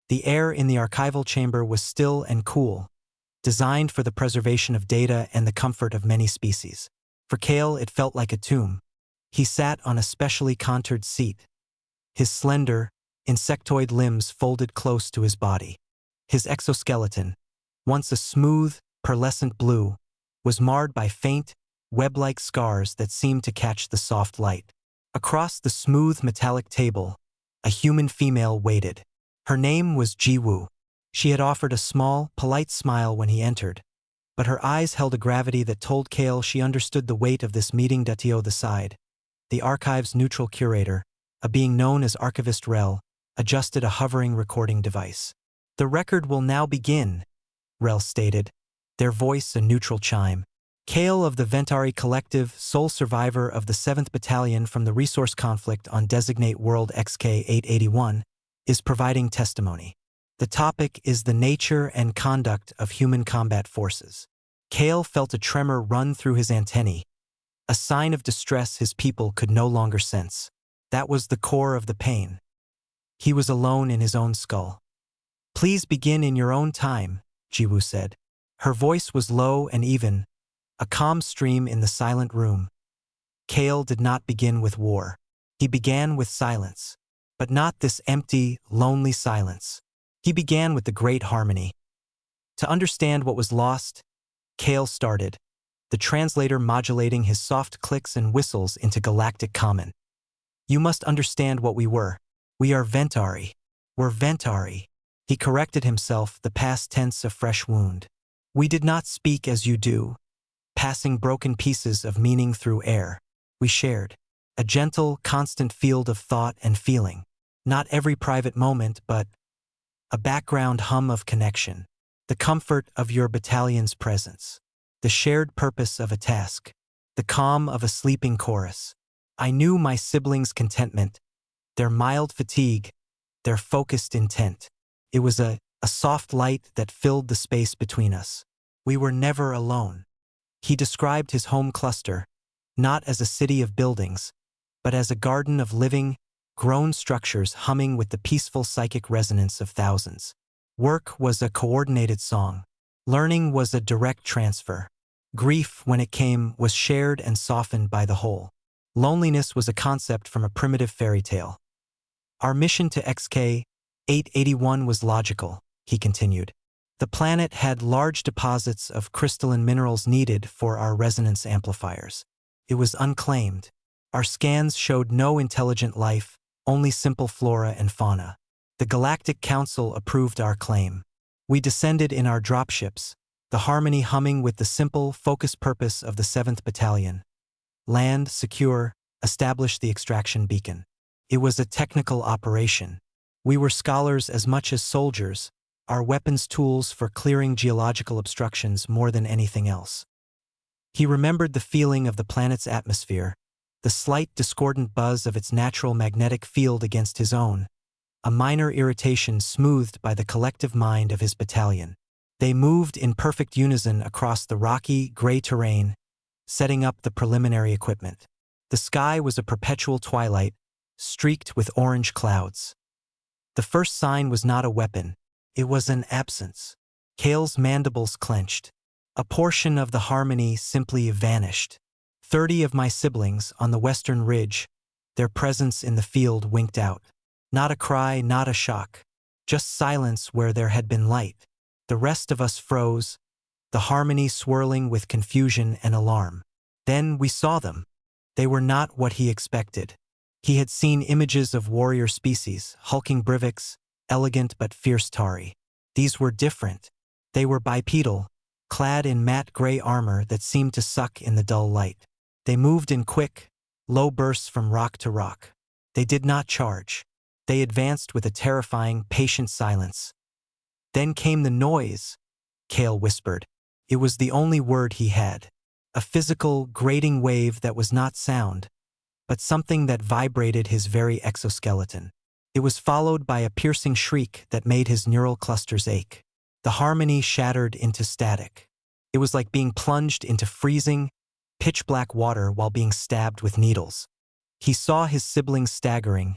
The air in the archival chamber was still and cool, designed for the preservation of data and the comfort of many species. For Kale, it felt like a tomb. He sat on a specially contoured seat, his slender, insectoid limbs folded close to his body. His exoskeleton, once a smooth, pearlescent blue, was marred by faint, web-like scars that seemed to catch the soft light. Across the smooth metallic table, a human female waited. Her name was Ji-woo. She had offered a small, polite smile when he entered, but her eyes held a gravity that told Kale she understood the weight of this meeting. To the side, the archive's neutral curator, a being known as Archivist Rel, adjusted a hovering recording device. "The record will now begin," Rel stated, their voice a neutral chime. Kale of the Ventari Collective, sole survivor of the 7th Battalion from the resource conflict on Designate World XK-881, is providing testimony. The topic is the nature and conduct of human combat forces. Kale felt a tremor run through his antennae, a sign of distress his people could no longer sense. That was the core of the pain. He was alone in his own skull. "Please begin in your own time," Ji-woo said. Her voice was low and even, a calm stream in the silent room. Kale did not begin with war. He began with silence, but not this empty, lonely silence. He began with the great harmony. To understand what was lost, Kale started, the translator modulating his soft clicks and whistles into galactic common. "You must understand what we were. We are Ventari. We're Ventari." He corrected himself, the past tense a fresh wound. "We did not speak as you do, passing broken pieces of meaning through air. We shared a gentle, constant field of thought and feeling. Not every private moment, but a background hum of connection. The comfort of your battalion's presence. The shared purpose of a task. The calm of a sleeping chorus. I knew my siblings' contentment, their mild fatigue, their focused intent. It was a soft light that filled the space between us. We were never alone." He described his home cluster, not as a city of buildings, but as a garden of living, grown structures humming with the peaceful psychic resonance of thousands. Work was a coordinated song. Learning was a direct transfer. Grief, when it came, was shared and softened by the whole. Loneliness was a concept from a primitive fairy tale. "Our mission to XK-881 was logical," he continued. "The planet had large deposits of crystalline minerals needed for our resonance amplifiers. It was unclaimed. Our scans showed no intelligent life, only simple flora and fauna. The Galactic Council approved our claim. We descended in our dropships, the harmony humming with the simple, focused purpose of the 7th Battalion. Land, secure, establish the extraction beacon. It was a technical operation. We were scholars as much as soldiers, our weapons tools for clearing geological obstructions more than anything else." He remembered the feeling of the planet's atmosphere, the slight discordant buzz of its natural magnetic field against his own, a minor irritation smoothed by the collective mind of his battalion. They moved in perfect unison across the rocky, gray terrain, setting up the preliminary equipment. The sky was a perpetual twilight, streaked with orange clouds. The first sign was not a weapon, it was an absence. Kale's mandibles clenched. A portion of the harmony simply vanished. 30 of my siblings on the western ridge, their presence in the field winked out. Not a cry, not a shock. Just silence where there had been light. The rest of us froze, the harmony swirling with confusion and alarm. Then we saw them. They were not what he expected. He had seen images of warrior species, hulking brivix, elegant but fierce Tari. These were different. They were bipedal, clad in matte gray armor that seemed to suck in the dull light. They moved in quick, low bursts from rock to rock. They did not charge. They advanced with a terrifying, patient silence. Then came the noise, Kale whispered. It was the only word he had. A physical, grating wave that was not sound, but something that vibrated his very exoskeleton. It was followed by a piercing shriek that made his neural clusters ache. The harmony shattered into static. It was like being plunged into freezing, pitch-black water while being stabbed with needles. He saw his siblings staggering,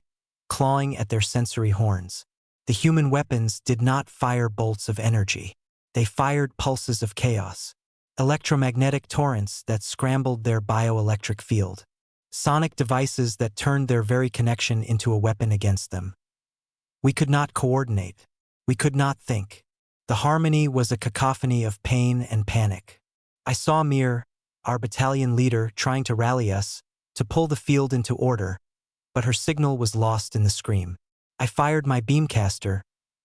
clawing at their sensory horns. The human weapons did not fire bolts of energy. They fired pulses of chaos, electromagnetic torrents that scrambled their bioelectric field, sonic devices that turned their very connection into a weapon against them. We could not coordinate. We could not think. The harmony was a cacophony of pain and panic. I saw Mir, our battalion leader, trying to rally us, to pull the field into order, but her signal was lost in the scream. I fired my beamcaster,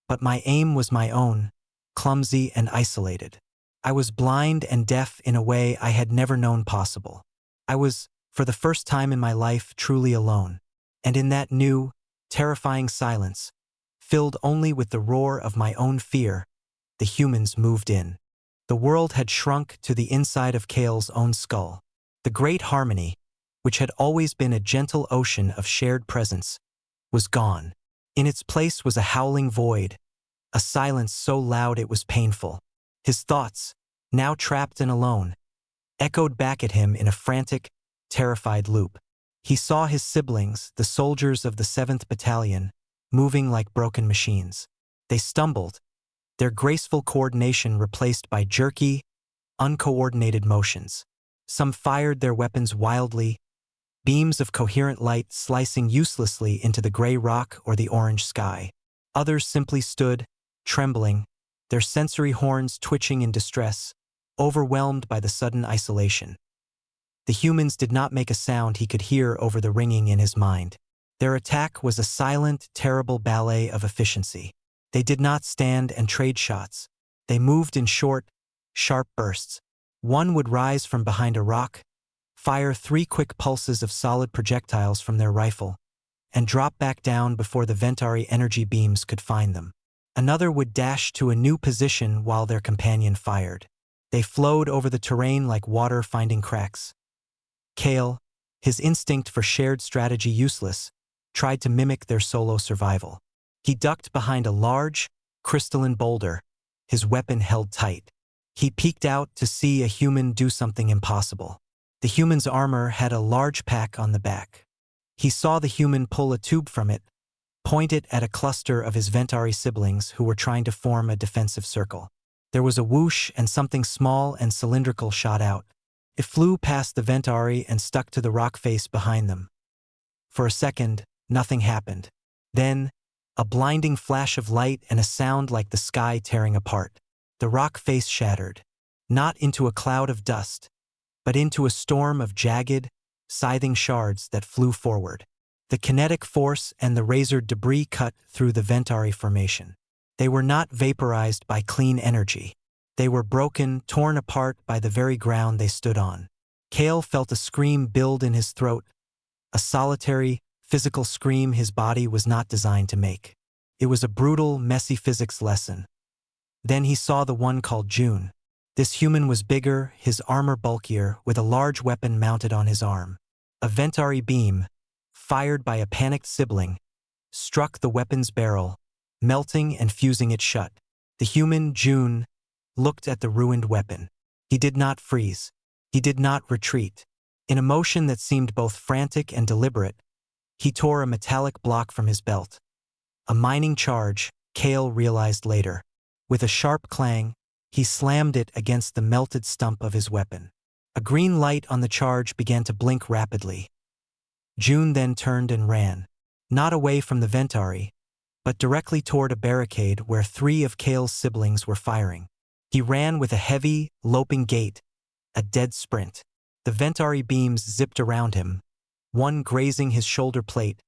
but my aim was my own, clumsy and isolated. I was blind and deaf in a way I had never known possible. I was, for the first time in my life, truly alone. And in that new, terrifying silence, filled only with the roar of my own fear, the humans moved in. The world had shrunk to the inside of Kale's own skull. The great harmony, which had always been a gentle ocean of shared presence, was gone. In its place was a howling void, a silence so loud it was painful. His thoughts, now trapped and alone, echoed back at him in a frantic, terrified loop. He saw his siblings, the soldiers of the 7th Battalion, moving like broken machines. They stumbled, their graceful coordination replaced by jerky, uncoordinated motions. Some fired their weapons wildly, beams of coherent light slicing uselessly into the gray rock or the orange sky. Others simply stood, trembling, their sensory horns twitching in distress, overwhelmed by the sudden isolation. The humans did not make a sound he could hear over the ringing in his mind. Their attack was a silent, terrible ballet of efficiency. They did not stand and trade shots. They moved in short, sharp bursts. One would rise from behind a rock, fire 3 quick pulses of solid projectiles from their rifle, and drop back down before the Ventari energy beams could find them. Another would dash to a new position while their companion fired. They flowed over the terrain like water finding cracks. Kale, his instinct for shared strategy useless, tried to mimic their solo survival. He ducked behind a large, crystalline boulder, his weapon held tight. He peeked out to see a human do something impossible. The human's armor had a large pack on the back. He saw the human pull a tube from it, point it at a cluster of his Ventari siblings who were trying to form a defensive circle. There was a whoosh and something small and cylindrical shot out. It flew past the Ventari and stuck to the rock face behind them. For a second, nothing happened. Then, a blinding flash of light and a sound like the sky tearing apart. The rock face shattered, not into a cloud of dust, but into a storm of jagged, scything shards that flew forward. The kinetic force and the razored debris cut through the Ventari formation. They were not vaporized by clean energy. They were broken, torn apart by the very ground they stood on. Kale felt a scream build in his throat, a solitary, physical scream his body was not designed to make. It was a brutal, messy physics lesson. Then he saw the one called June. This human was bigger, his armor bulkier, with a large weapon mounted on his arm. A Ventari beam, fired by a panicked sibling, struck the weapon's barrel, melting and fusing it shut. The human, June, looked at the ruined weapon. He did not freeze. He did not retreat. In a motion that seemed both frantic and deliberate, he tore a metallic block from his belt. A mining charge, Kale realized later. With a sharp clang, he slammed it against the melted stump of his weapon. A green light on the charge began to blink rapidly. June then turned and ran, not away from the Ventari, but directly toward a barricade where 3 of Kale's siblings were firing. He ran with a heavy, loping gait, a dead sprint. The Ventari beams zipped around him, one grazing his shoulder plate,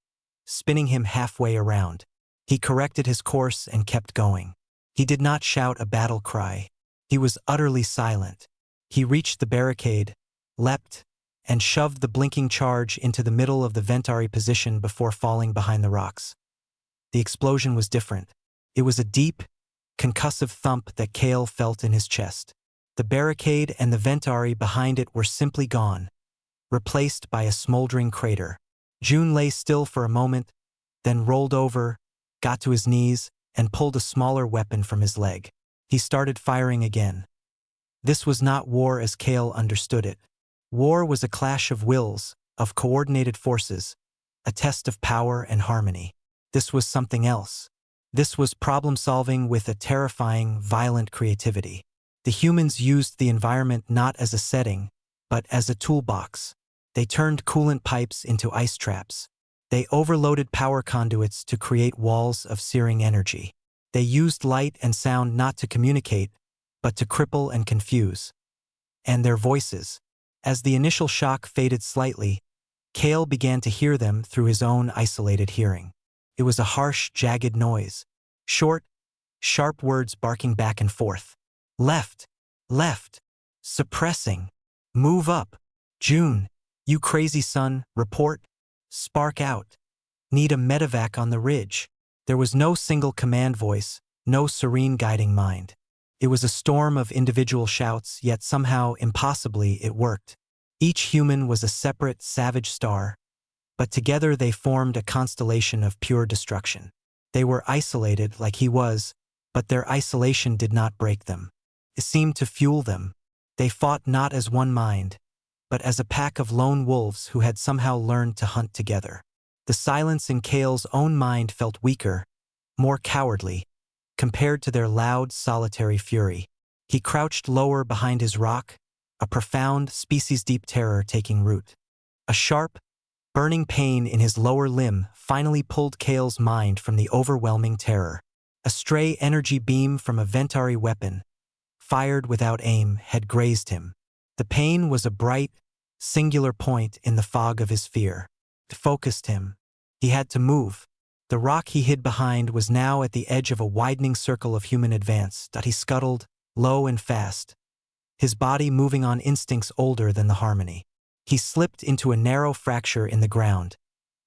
spinning him halfway around. He corrected his course and kept going. He did not shout a battle cry. He was utterly silent. He reached the barricade, leapt, and shoved the blinking charge into the middle of the Ventari position before falling behind the rocks. The explosion was different. It was a deep, concussive thump that Kale felt in his chest. The barricade and the Ventari behind it were simply gone, replaced by a smoldering crater. June lay still for a moment, then rolled over, got to his knees, and pulled a smaller weapon from his leg. He started firing again. This was not war as Kale understood it. War was a clash of wills, of coordinated forces, a test of power and harmony. This was something else. This was problem-solving with a terrifying, violent creativity. The humans used the environment not as a setting, but as a toolbox. They turned coolant pipes into ice traps. They overloaded power conduits to create walls of searing energy. They used light and sound not to communicate, but to cripple and confuse. And their voices. As the initial shock faded slightly, Cale began to hear them through his own isolated hearing. It was a harsh, jagged noise. Short, sharp words barking back and forth. Left, left, suppressing. Move up. June, you crazy son, report. Spark out. Need a medevac on the ridge. There was no single command voice, no serene guiding mind. It was a storm of individual shouts, yet somehow, impossibly, it worked. Each human was a separate, savage star, but together they formed a constellation of pure destruction. They were isolated like he was, but their isolation did not break them. It seemed to fuel them. They fought not as one mind, but as a pack of lone wolves who had somehow learned to hunt together. The silence in Cale's own mind felt weaker, more cowardly, compared to their loud, solitary fury. He crouched lower behind his rock, a profound, species-deep terror taking root. A sharp, burning pain in his lower limb finally pulled Cale's mind from the overwhelming terror. A stray energy beam from a Ventari weapon, fired without aim, had grazed him. The pain was a bright, singular point in the fog of his fear. It focused him. He had to move. The rock he hid behind was now at the edge of a widening circle of human advance that he scuttled, low and fast, his body moving on instincts older than the harmony. He slipped into a narrow fracture in the ground,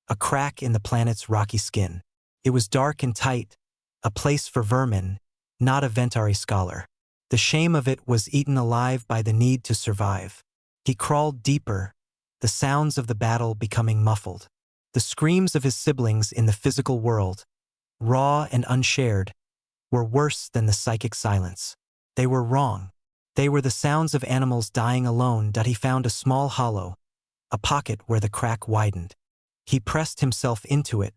a crack in the planet's rocky skin. It was dark and tight, a place for vermin, not a Ventari scholar. The shame of it was eaten alive by the need to survive. He crawled deeper, the sounds of the battle becoming muffled. The screams of his siblings in the physical world, raw and unshared, were worse than the psychic silence. They were wrong. They were the sounds of animals dying alone. That he found a small hollow, a pocket where the crack widened. He pressed himself into it,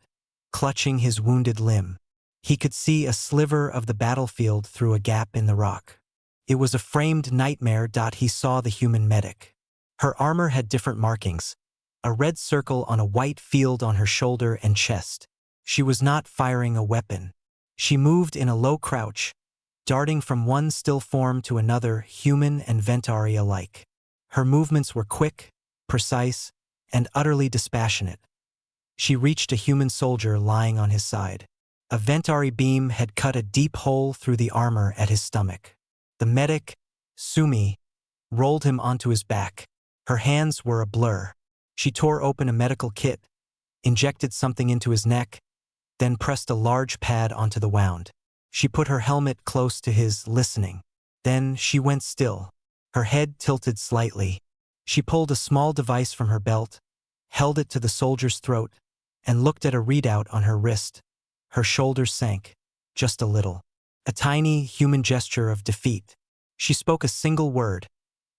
clutching his wounded limb. He could see a sliver of the battlefield through a gap in the rock. It was a framed nightmare. He saw the human medic. Her armor had different markings, a red circle on a white field on her shoulder and chest. She was not firing a weapon. She moved in a low crouch, darting from one still form to another, human and Ventari alike. Her movements were quick, precise, and utterly dispassionate. She reached a human soldier lying on his side. A Ventari beam had cut a deep hole through the armor at his stomach. The medic, Sumi, rolled him onto his back. Her hands were a blur. She tore open a medical kit, injected something into his neck, then pressed a large pad onto the wound. She put her helmet close to his, listening. Then she went still, her head tilted slightly. She pulled a small device from her belt, held it to the soldier's throat, and looked at a readout on her wrist. Her shoulders sank, just a little. A tiny, human gesture of defeat. She spoke a single word,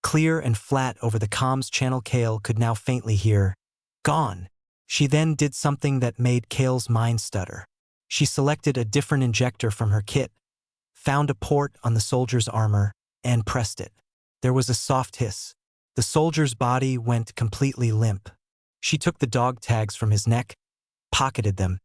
clear and flat over the comms channel Cale could now faintly hear. Gone. She then did something that made Cale's mind stutter. She selected a different injector from her kit, found a port on the soldier's armor, and pressed it. There was a soft hiss. The soldier's body went completely limp. She took the dog tags from his neck, pocketed them,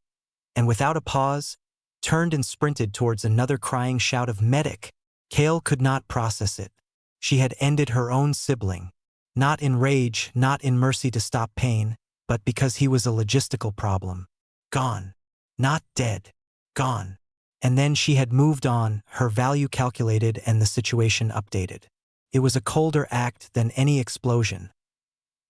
and without a pause, turned and sprinted towards another crying shout of medic. Cale could not process it. She had ended her own sibling, not in rage, not in mercy to stop pain, but because he was a logistical problem. Gone. Not dead. Gone. And then she had moved on, her value calculated and the situation updated. It was a colder act than any explosion.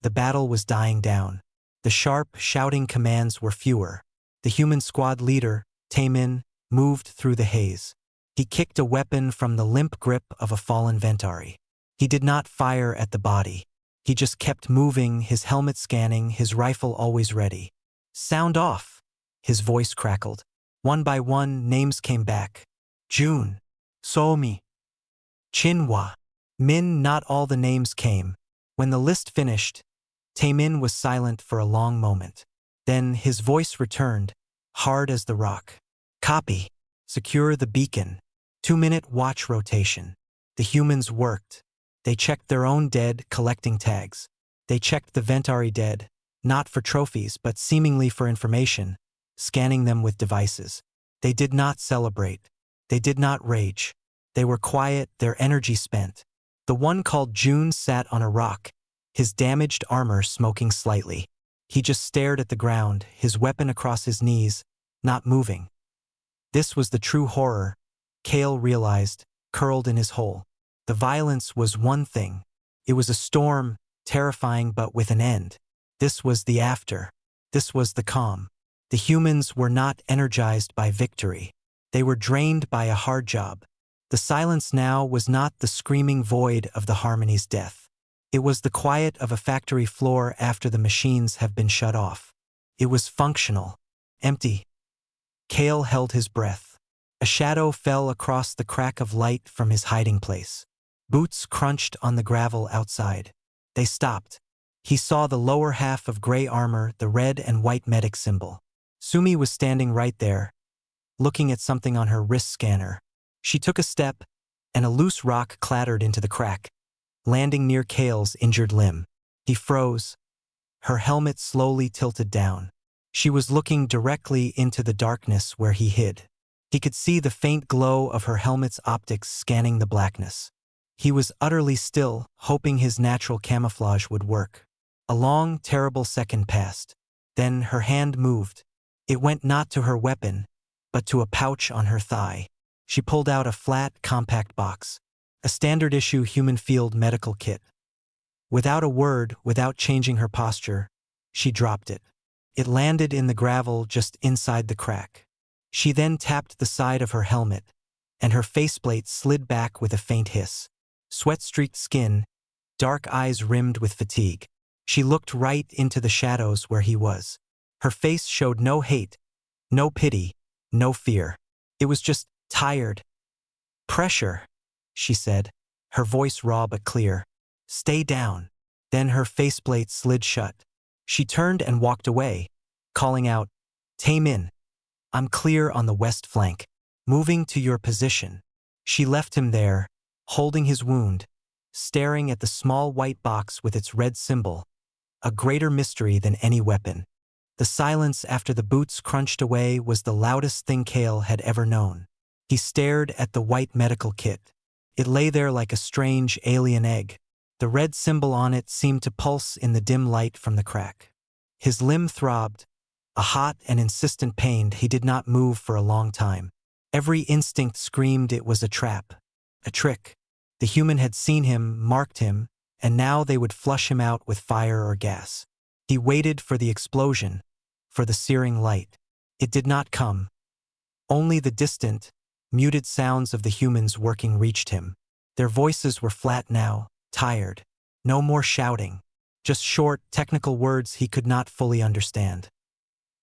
The battle was dying down. The sharp, shouting commands were fewer. The human squad leader, Taemin, moved through the haze. He kicked a weapon from the limp grip of a fallen Ventari. He did not fire at the body. He just kept moving, his helmet scanning, his rifle always ready. Sound off. His voice crackled. One by one, names came back. June. Somi. Chinhwa. Min. Not all the names came. When the list finished, Taemin was silent for a long moment. Then his voice returned, hard as the rock. Copy. Secure the beacon. 2-minute watch rotation. The humans worked. They checked their own dead, collecting tags. They checked the Ventari dead, not for trophies but seemingly for information, scanning them with devices. They did not celebrate. They did not rage. They were quiet, their energy spent. The one called June sat on a rock, his damaged armor smoking slightly. He just stared at the ground, his weapon across his knees, not moving. This was the true horror, Kale realized, curled in his hole. The violence was one thing. It was a storm, terrifying but with an end. This was the after. This was the calm. The humans were not energized by victory. They were drained by a hard job. The silence now was not the screaming void of the Harmony's death. It was the quiet of a factory floor after the machines have been shut off. It was functional, empty. Kale held his breath. A shadow fell across the crack of light from his hiding place. Boots crunched on the gravel outside. They stopped. He saw the lower half of gray armor, the red and white medic symbol. Sumi was standing right there, looking at something on her wrist scanner. She took a step, and a loose rock clattered into the crack, landing near Kale's injured limb. He froze. Her helmet slowly tilted down. She was looking directly into the darkness where he hid. He could see the faint glow of her helmet's optics scanning the blackness. He was utterly still, hoping his natural camouflage would work. A long, terrible second passed. Then her hand moved. It went not to her weapon, but to a pouch on her thigh. She pulled out a flat, compact box. A standard-issue human field medical kit. Without a word, without changing her posture, she dropped it. It landed in the gravel just inside the crack. She then tapped the side of her helmet, and her faceplate slid back with a faint hiss. Sweat-streaked skin, dark eyes rimmed with fatigue. She looked right into the shadows where he was. Her face showed no hate, no pity, no fear. It was just tired. "Pressure," she said, her voice raw but clear. "Stay down." Then her faceplate slid shut. She turned and walked away, calling out, "Tame in. I'm clear on the west flank. Moving to your position." She left him there, holding his wound, staring at the small white box with its red symbol, a greater mystery than any weapon. The silence after the boots crunched away was the loudest thing Kale had ever known. He stared at the white medical kit. It lay there like a strange alien egg. The red symbol on it seemed to pulse in the dim light from the crack. His limb throbbed, a hot and insistent pain. He did not move for a long time. Every instinct screamed it was a trap, a trick. The human had seen him, marked him, and now they would flush him out with fire or gas. He waited for the explosion, for the searing light. It did not come. Only the distant, muted sounds of the humans working reached him. Their voices were flat now, tired. No more shouting, just short, technical words he could not fully understand.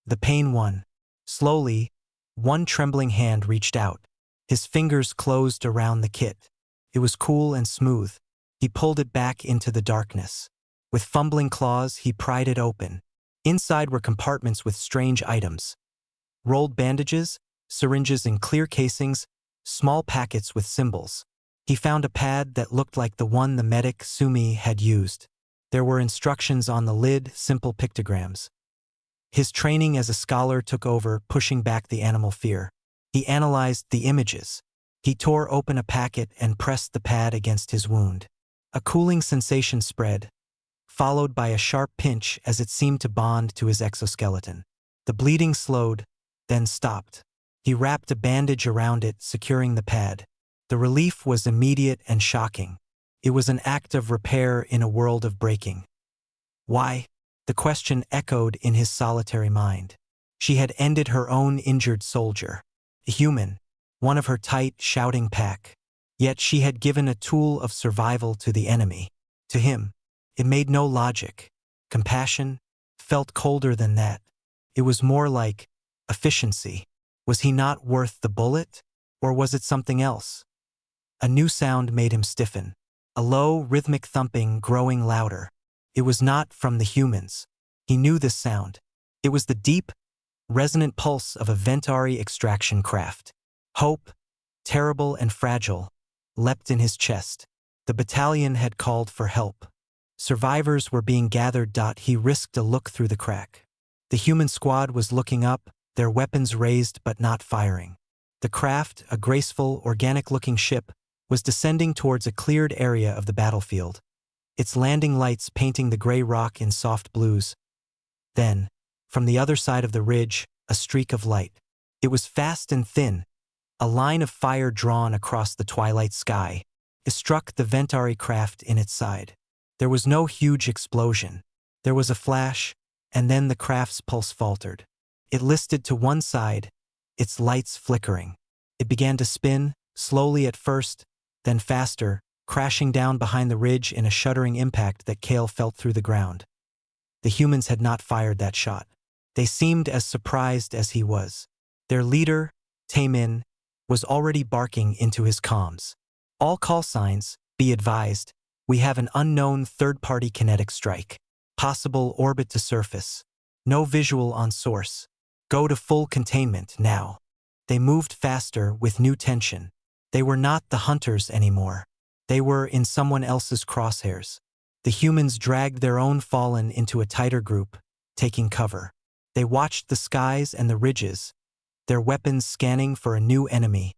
The pain won. Slowly, one trembling hand reached out. His fingers closed around the kit. It was cool and smooth. He pulled it back into the darkness. With fumbling claws, he pried it open. Inside were compartments with strange items. Rolled bandages, syringes in clear casings, small packets with symbols. He found a pad that looked like the one the medic Sumi had used. There were instructions on the lid, simple pictograms. His training as a scholar took over, pushing back the animal fear. He analyzed the images. He tore open a packet and pressed the pad against his wound. A cooling sensation spread, followed by a sharp pinch as it seemed to bond to his exoskeleton. The bleeding slowed, then stopped. He wrapped a bandage around it, securing the pad. The relief was immediate and shocking. It was an act of repair in a world of breaking. Why? The question echoed in his solitary mind. She had ended her own injured soldier, a human, one of her tight, shouting pack. Yet she had given a tool of survival to the enemy. To him, it made no logic. Compassion felt colder than that. It was more like efficiency. Was he not worth the bullet? Or was it something else? A new sound made him stiffen. A low, rhythmic thumping growing louder. It was not from the humans. He knew this sound. It was the deep, resonant pulse of a Ventari extraction craft. Hope, terrible and fragile, leapt in his chest. The battalion had called for help. Survivors were being gathered. He risked a look through the crack. The human squad was looking up, their weapons raised but not firing. The craft, a graceful, organic-looking ship, was descending towards a cleared area of the battlefield, its landing lights painting the gray rock in soft blues. Then, from the other side of the ridge, a streak of light. It was fast and thin, a line of fire drawn across the twilight sky. It struck the Ventari craft in its side. There was no huge explosion. There was a flash, and then the craft's pulse faltered. It listed to one side, its lights flickering. It began to spin, slowly at first, then faster, crashing down behind the ridge in a shuddering impact that Kale felt through the ground. The humans had not fired that shot. They seemed as surprised as he was. Their leader, Taemin, was already barking into his comms. All call signs, be advised, we have an unknown third-party kinetic strike. Possible orbit to surface. No visual on source. Go to full containment now. They moved faster with new tension. They were not the hunters anymore. They were in someone else's crosshairs. The humans dragged their own fallen into a tighter group, taking cover. They watched the skies and the ridges, their weapons scanning for a new enemy.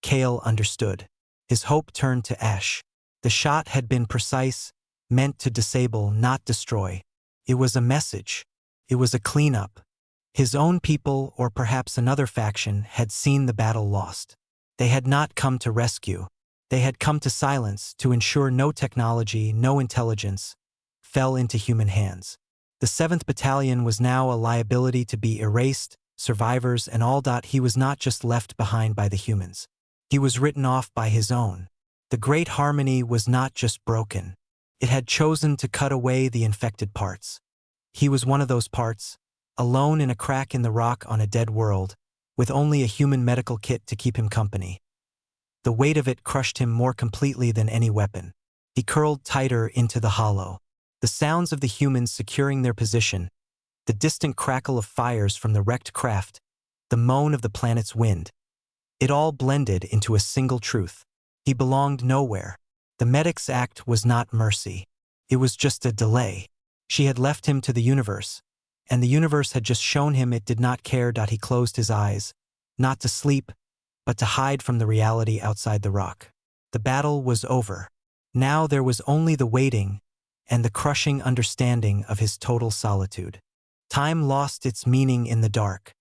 Kale understood. His hope turned to ash. The shot had been precise, meant to disable, not destroy. It was a message. It was a cleanup. His own people, or perhaps another faction, had seen the battle lost. They had not come to rescue. They had come to silence, to ensure no technology, no intelligence, fell into human hands. The 7th Battalion was now a liability to be erased, survivors and all. He was not just left behind by the humans. He was written off by his own. The Great Harmony was not just broken. It had chosen to cut away the infected parts. He was one of those parts, alone in a crack in the rock on a dead world, with only a human medical kit to keep him company. The weight of it crushed him more completely than any weapon. He curled tighter into the hollow. The sounds of the humans securing their position, the distant crackle of fires from the wrecked craft, the moan of the planet's wind. It all blended into a single truth. He belonged nowhere. The medic's act was not mercy. It was just a delay. She had left him to the universe, and the universe had just shown him it did not care. He closed his eyes, not to sleep, but to hide from the reality outside the rock. The battle was over. Now there was only the waiting and the crushing understanding of his total solitude. Time lost its meaning in the dark.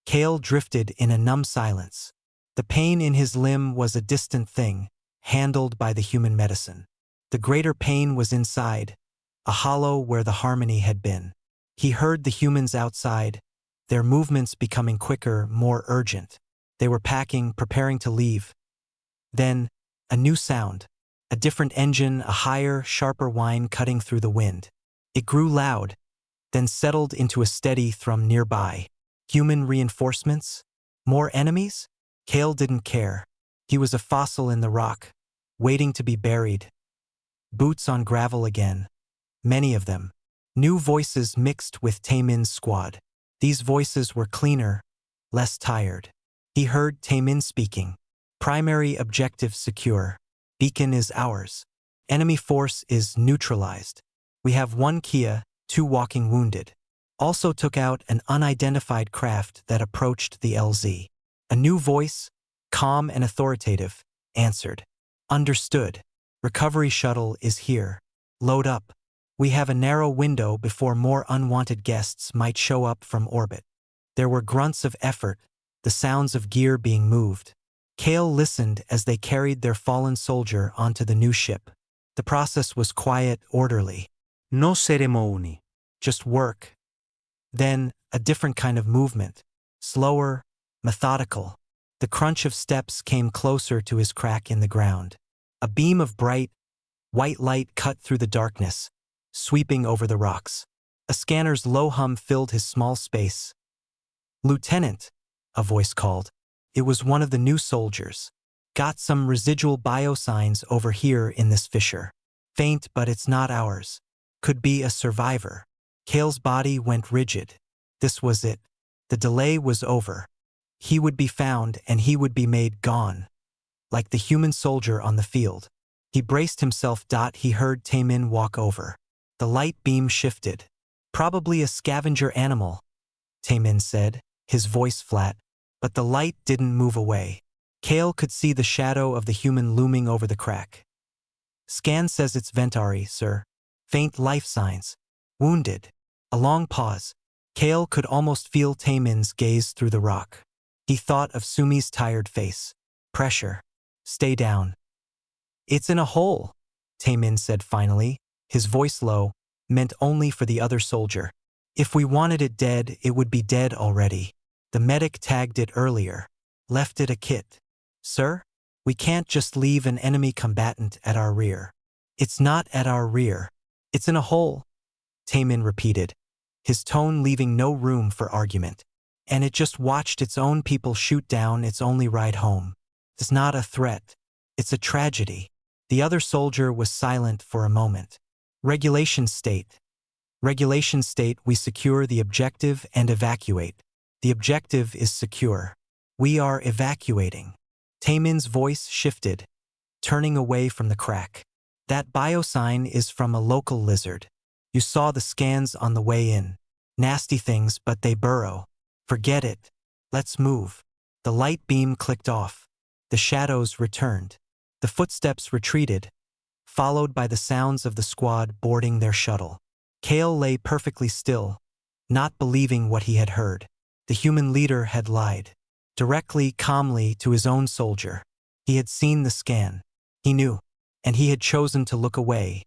Kale drifted in a numb silence. The pain in his limb was a distant thing, handled by the human medicine. The greater pain was inside, a hollow where the harmony had been. He heard the humans outside, their movements becoming quicker, more urgent. They were packing, preparing to leave. Then, a new sound. A different engine, a higher, sharper whine cutting through the wind. It grew loud, then settled into a steady thrum nearby. Human reinforcements? More enemies? Kale didn't care. He was a fossil in the rock, waiting to be buried. Boots on gravel again. Many of them. New voices mixed with Taemin's squad. These voices were cleaner, less tired. He heard Taemin speaking. Primary objective secure. Beacon is ours. Enemy force is neutralized. We have 1 Kia, 2 walking wounded. Also took out an unidentified craft that approached the LZ. A new voice, calm and authoritative, answered. Understood. Recovery shuttle is here. Load up. We have a narrow window before more unwanted guests might show up from orbit. There were grunts of effort, the sounds of gear being moved. Kale listened as they carried their fallen soldier onto the new ship. The process was quiet, orderly. No ceremony. Just work. Then, a different kind of movement. Slower, methodical. The crunch of steps came closer to his crack in the ground. A beam of bright, white light cut through the darkness, sweeping over the rocks. A scanner's low hum filled his small space. Lieutenant, a voice called. It was one of the new soldiers. Got some residual biosigns over here in this fissure. Faint, but it's not ours. Could be a survivor. Kale's body went rigid. This was it. The delay was over. He would be found and he would be made gone, like the human soldier on the field. He braced himself. He heard Taemin walk over. The light beam shifted. Probably a scavenger animal, Taemin said, his voice flat, but the light didn't move away. Kale could see the shadow of the human looming over the crack. Scan says it's Ventari, sir. Faint life signs. Wounded. A long pause. Kale could almost feel Taemin's gaze through the rock. He thought of Sumi's tired face. Pressure. Stay down. It's in a hole, Taemin said finally, his voice low, meant only for the other soldier. If we wanted it dead, it would be dead already. The medic tagged it earlier. Left it a kit. Sir? We can't just leave an enemy combatant at our rear. It's not at our rear. It's in a hole, Taemin repeated, his tone leaving no room for argument. And it just watched its own people shoot down its only ride home. It's not a threat. It's a tragedy. The other soldier was silent for a moment. Regulations state. Regulations state we secure the objective and evacuate. The objective is secure. We are evacuating. Taemin's voice shifted, turning away from the crack. That biosign is from a local lizard. You saw the scans on the way in. Nasty things, but they burrow. Forget it. Let's move. The light beam clicked off. The shadows returned. The footsteps retreated, followed by the sounds of the squad boarding their shuttle. Kale lay perfectly still, not believing what he had heard. The human leader had lied. Directly, calmly, to his own soldier. He had seen the scan. He knew, and he had chosen to look away.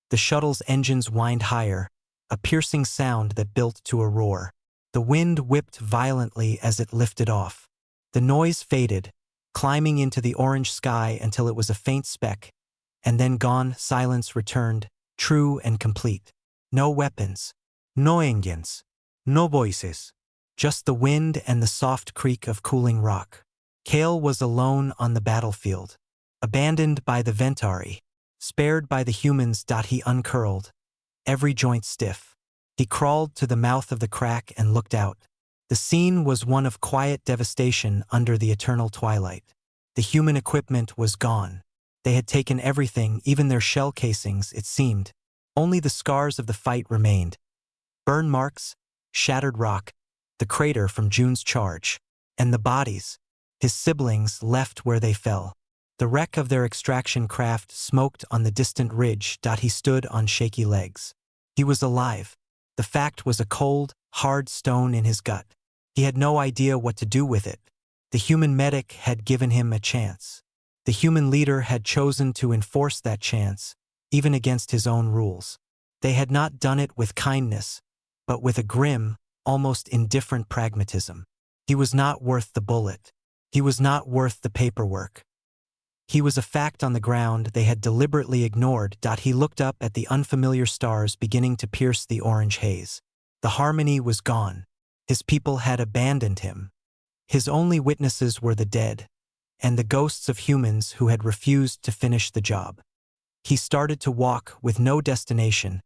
The shuttle's engines whined higher, a piercing sound that built to a roar. The wind whipped violently as it lifted off. The noise faded, climbing into the orange sky until it was a faint speck, and then gone. Silence returned, true and complete. No weapons, no engines, no voices. Just the wind and the soft creak of cooling rock. Kale was alone on the battlefield, abandoned by the Ventari, spared by the humans. He uncurled, every joint stiff. He crawled to the mouth of the crack and looked out. The scene was one of quiet devastation under the eternal twilight. The human equipment was gone. They had taken everything, even their shell casings, it seemed. Only the scars of the fight remained. Burn marks, shattered rock, the crater from June's charge, and the bodies, his siblings, left where they fell. The wreck of their extraction craft smoked on the distant ridge. He stood on shaky legs. He was alive. The fact was a cold, hard stone in his gut. He had no idea what to do with it. The human medic had given him a chance. The human leader had chosen to enforce that chance, even against his own rules. They had not done it with kindness, but with a grim, almost indifferent pragmatism. He was not worth the bullet. He was not worth the paperwork. He was a fact on the ground they had deliberately ignored. He looked up at the unfamiliar stars beginning to pierce the orange haze. The harmony was gone. His people had abandoned him. His only witnesses were the dead, and the ghosts of humans who had refused to finish the job. He started to walk with no destination,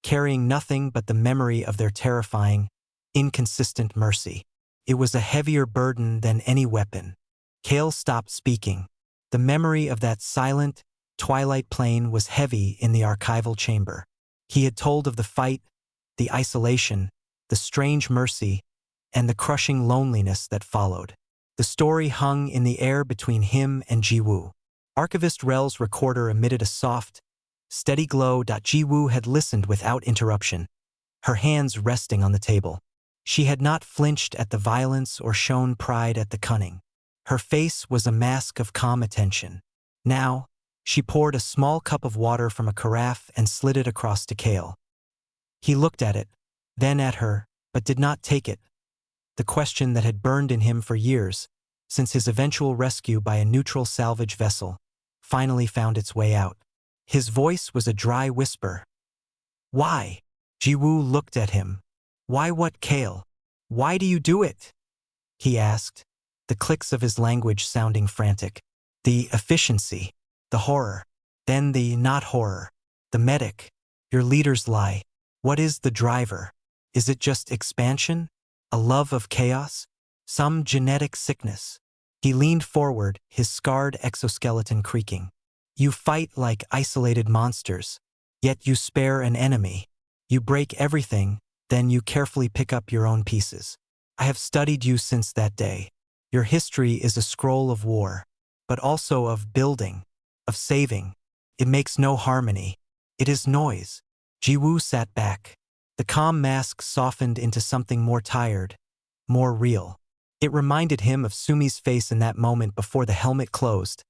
carrying nothing but the memory of their terrifying, inconsistent mercy. It was a heavier burden than any weapon. Kale stopped speaking. The memory of that silent, twilight plain was heavy in the archival chamber. He had told of the fight, the isolation, the strange mercy, and the crushing loneliness that followed. The story hung in the air between him and Jiwoo. Archivist Rel's recorder emitted a soft, steady glow. Jiwoo had listened without interruption, her hands resting on the table. She had not flinched at the violence or shown pride at the cunning. Her face was a mask of calm attention. Now, she poured a small cup of water from a carafe and slid it across to Kale. He looked at it, then at her, but did not take it. The question that had burned in him for years, since his eventual rescue by a neutral salvage vessel, finally found its way out. His voice was a dry whisper. Why? Jiwoo looked at him. Why what, Kale? Why do you do it? He asked, the clicks of his language sounding frantic. The efficiency, the horror, then the not horror. The medic, your leader's lie. What is the driver? Is it just expansion? A love of chaos? Some genetic sickness. He leaned forward, his scarred exoskeleton creaking. You fight like isolated monsters, yet you spare an enemy. You break everything, then you carefully pick up your own pieces. I have studied you since that day. Your history is a scroll of war, but also of building, of saving. It makes no harmony. It is noise. Jiwoo sat back. The calm mask softened into something more tired, more real. It reminded him of Sumi's face in that moment before the helmet closed.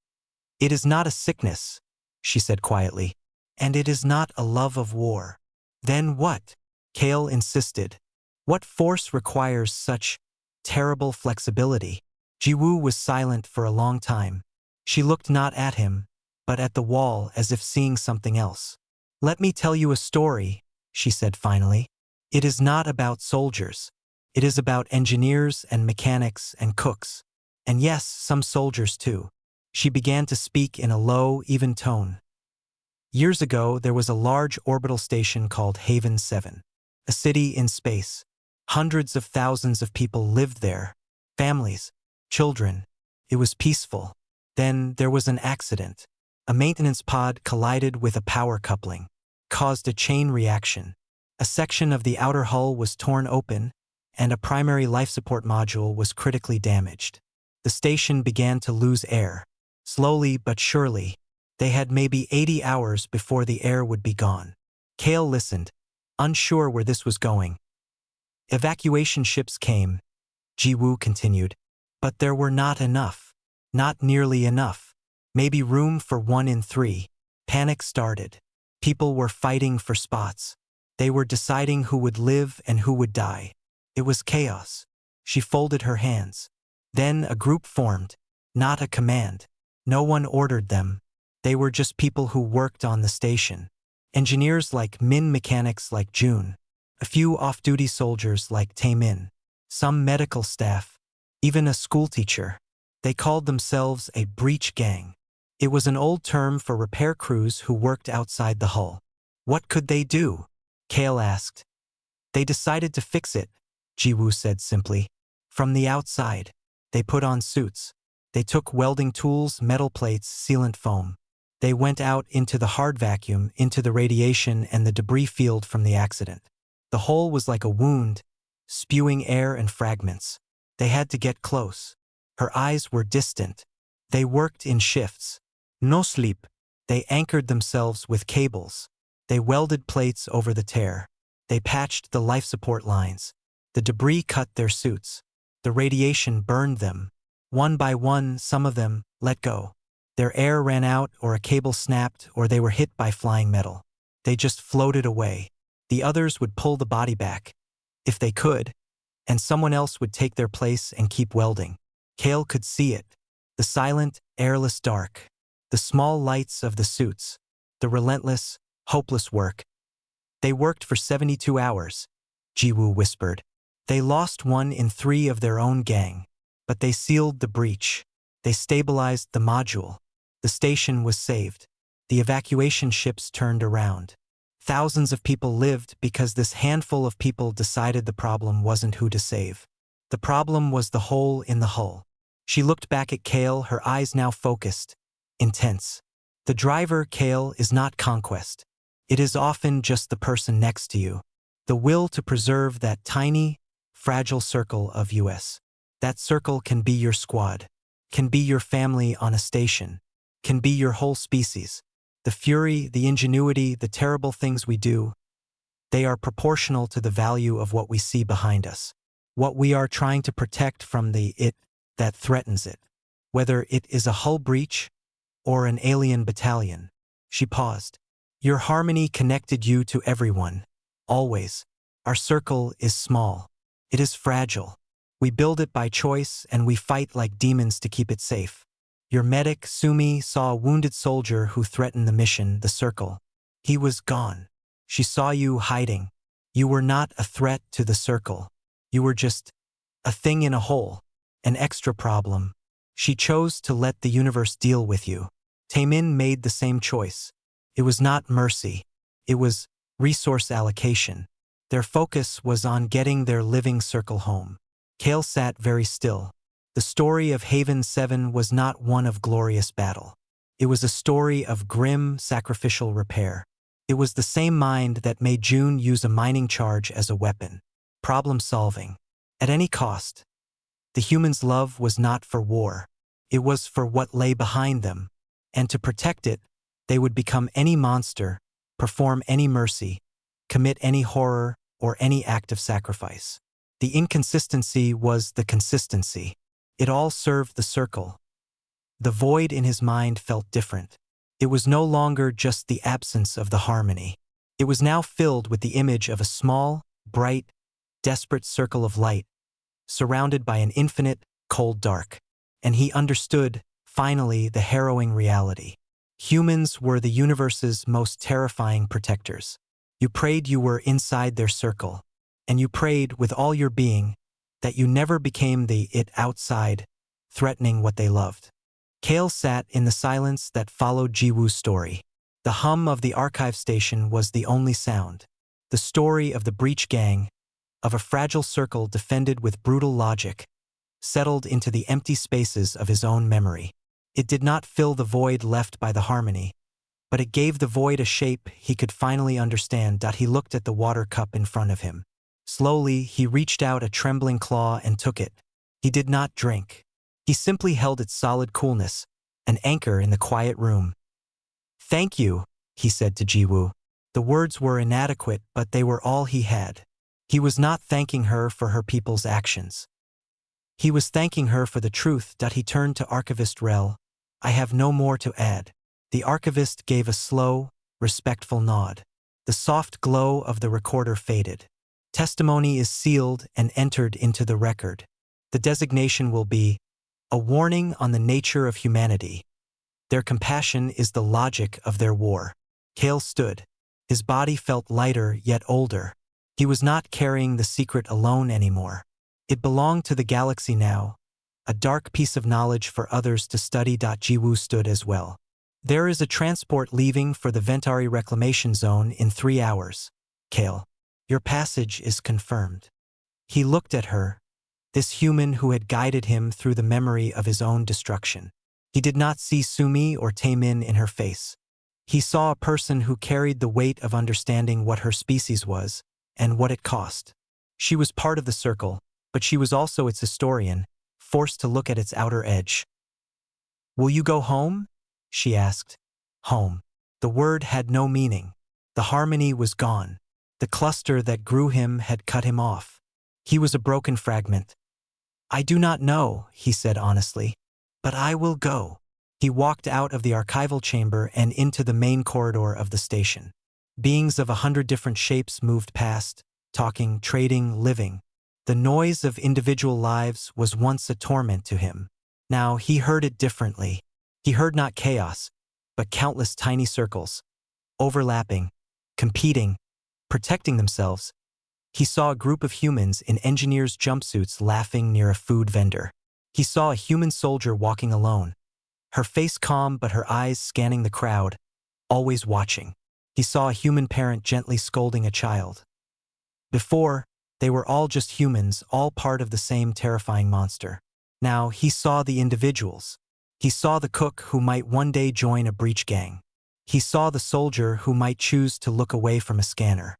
It is not a sickness, she said quietly, and it is not a love of war. Then what? Kale insisted. What force requires such terrible flexibility? Jiwoo was silent for a long time. She looked not at him, but at the wall as if seeing something else. Let me tell you a story, she said finally. It is not about soldiers. It is about engineers and mechanics and cooks. And yes, some soldiers too. She began to speak in a low, even tone. Years ago, there was a large orbital station called Haven 7, a city in space. Hundreds of thousands of people lived there, families, children. It was peaceful. Then there was an accident. A maintenance pod collided with a power coupling, caused a chain reaction. A section of the outer hull was torn open, and a primary life support module was critically damaged. The station began to lose air. Slowly but surely, they had maybe 80 hours before the air would be gone. Kale listened, unsure where this was going. Evacuation ships came, Jiwoo continued, but there were not enough. Not nearly enough. Maybe room for 1 in 3. Panic started. People were fighting for spots. They were deciding who would live and who would die. It was chaos. She folded her hands. Then a group formed, not a command. No one ordered them. They were just people who worked on the station. Engineers like Min, mechanics like June, a few off-duty soldiers like Taemin, some medical staff, even a schoolteacher. They called themselves a breach gang. It was an old term for repair crews who worked outside the hull. What could they do? Kale asked. They decided to fix it, Jiwoo said simply. From the outside. They put on suits. They took welding tools, metal plates, sealant foam. They went out into the hard vacuum, into the radiation and the debris field from the accident. The hole was like a wound, spewing air and fragments. They had to get close. Her eyes were distant. They worked in shifts. No sleep. They anchored themselves with cables. They welded plates over the tear. They patched the life support lines. The debris cut their suits. The radiation burned them. One by one, some of them let go. Their air ran out, or a cable snapped, or they were hit by flying metal. They just floated away. The others would pull the body back, if they could, and someone else would take their place and keep welding. Kale could see it. The silent, airless dark. The small lights of the suits. The relentless, hopeless work. They worked for 72 hours, Jiwoo whispered. They lost 1 in 3 of their own gang, but they sealed the breach. They stabilized the module. The station was saved. The evacuation ships turned around. Thousands of people lived because this handful of people decided the problem wasn't who to save. The problem was the hole in the hull. She looked back at Kale, her eyes now focused, intense. The driver, Kale, is not conquest. It is often just the person next to you. The will to preserve that tiny, fragile circle of US. That circle can be your squad, can be your family on a station, can be your whole species. The fury, the ingenuity, the terrible things we do, they are proportional to the value of what we see behind us. What we are trying to protect from the it that threatens it. Whether it is a hull breach or an alien battalion. She paused. Your harmony connected you to everyone. Always. Our circle is small. It is fragile. We build it by choice and we fight like demons to keep it safe. Your medic, Sumi, saw a wounded soldier who threatened the mission, the circle. He was gone. She saw you hiding. You were not a threat to the circle. You were just a thing in a hole, an extra problem. She chose to let the universe deal with you. Taemin made the same choice. It was not mercy. It was resource allocation. Their focus was on getting their living circle home. Kale sat very still. The story of Haven 7 was not one of glorious battle. It was a story of grim, sacrificial repair. It was the same mind that made June use a mining charge as a weapon. Problem-solving. At any cost. The humans' love was not for war. It was for what lay behind them. And to protect it, they would become any monster, perform any mercy, commit any horror, or any act of sacrifice. The inconsistency was the consistency. It all served the circle. The void in his mind felt different. It was no longer just the absence of the harmony. It was now filled with the image of a small, bright, desperate circle of light, surrounded by an infinite, cold dark. And he understood, finally, the harrowing reality. Humans were the universe's most terrifying protectors. You prayed you were inside their circle, and you prayed with all your being that you never became the it outside, threatening what they loved. Kale sat in the silence that followed Jiwoo's story. The hum of the archive station was the only sound. The story of the breach gang, of a fragile circle defended with brutal logic, settled into the empty spaces of his own memory. It did not fill the void left by the harmony, but it gave the void a shape he could finally understand. He looked at the water cup in front of him. Slowly, he reached out a trembling claw and took it. He did not drink. He simply held its solid coolness, an anchor in the quiet room. "Thank you," he said to Jiwoo. The words were inadequate, but they were all he had. He was not thanking her for her people's actions. He was thanking her for the truth. He turned to Archivist Rel. "I have no more to add." The archivist gave a slow, respectful nod. The soft glow of the recorder faded. "Testimony is sealed and entered into the record. The designation will be a warning on the nature of humanity. Their compassion is the logic of their war." Kale stood. His body felt lighter yet older. He was not carrying the secret alone anymore. It belonged to the galaxy now, a dark piece of knowledge for others to study. Jiwoo stood as well. "There is a transport leaving for the Ventari Reclamation Zone in 3 hours. Kale, your passage is confirmed." He looked at her, this human who had guided him through the memory of his own destruction. He did not see Sumi or Taemin in her face. He saw a person who carried the weight of understanding what her species was and what it cost. She was part of the circle, but she was also its historian, forced to look at its outer edge. "Will you go home?" she asked. Home. The word had no meaning. The harmony was gone. The cluster that grew him had cut him off. He was a broken fragment. "I do not know," he said honestly, "but I will go." He walked out of the archival chamber and into the main corridor of the station. Beings of 100 different shapes moved past, talking, trading, living. The noise of individual lives was once a torment to him. Now he heard it differently. He heard not chaos, but countless tiny circles, overlapping, competing, protecting themselves. He saw a group of humans in engineers' jumpsuits laughing near a food vendor. He saw a human soldier walking alone, her face calm but her eyes scanning the crowd, always watching. He saw a human parent gently scolding a child. Before, they were all just humans, all part of the same terrifying monster. Now he saw the individuals. He saw the cook who might one day join a breach gang. He saw the soldier who might choose to look away from a scanner.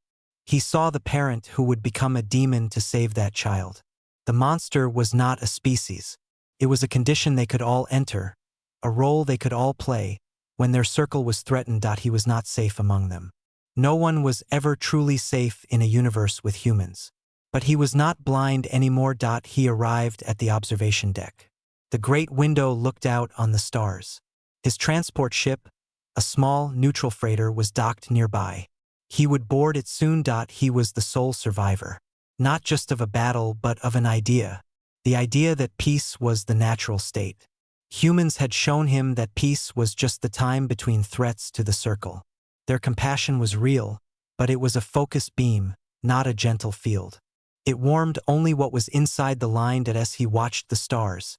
He saw the parent who would become a demon to save that child. The monster was not a species. It was a condition they could all enter, a role they could all play. When their circle was threatened, he was not safe among them. No one was ever truly safe in a universe with humans. But he was not blind anymore. He arrived at the observation deck. The great window looked out on the stars. His transport ship, a small, neutral freighter, was docked nearby. He would board it soon. He was the sole survivor, not just of a battle but of an idea. The idea that peace was the natural state. Humans had shown him that peace was just the time between threats to the circle. Their compassion was real, but it was a focused beam, not a gentle field. It warmed only what was inside the line. As he watched the stars,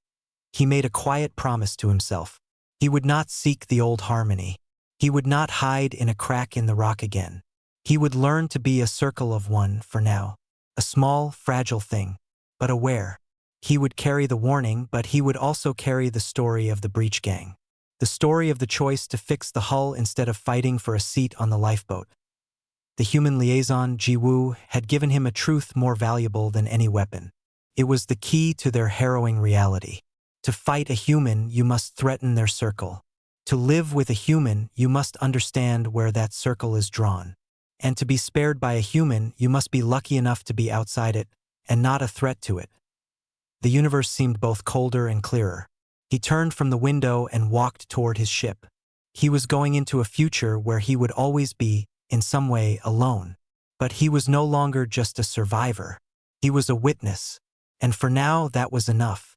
he made a quiet promise to himself. He would not seek the old harmony. He would not hide in a crack in the rock again. He would learn to be a circle of one for now. A small, fragile thing, but aware. He would carry the warning, but he would also carry the story of the breach gang. The story of the choice to fix the hull instead of fighting for a seat on the lifeboat. The human liaison, Ji-woo, had given him a truth more valuable than any weapon. It was the key to their harrowing reality. To fight a human, you must threaten their circle. To live with a human, you must understand where that circle is drawn. And to be spared by a human, you must be lucky enough to be outside it, and not a threat to it. The universe seemed both colder and clearer. He turned from the window and walked toward his ship. He was going into a future where he would always be, in some way, alone. But he was no longer just a survivor. He was a witness. And for now, that was enough.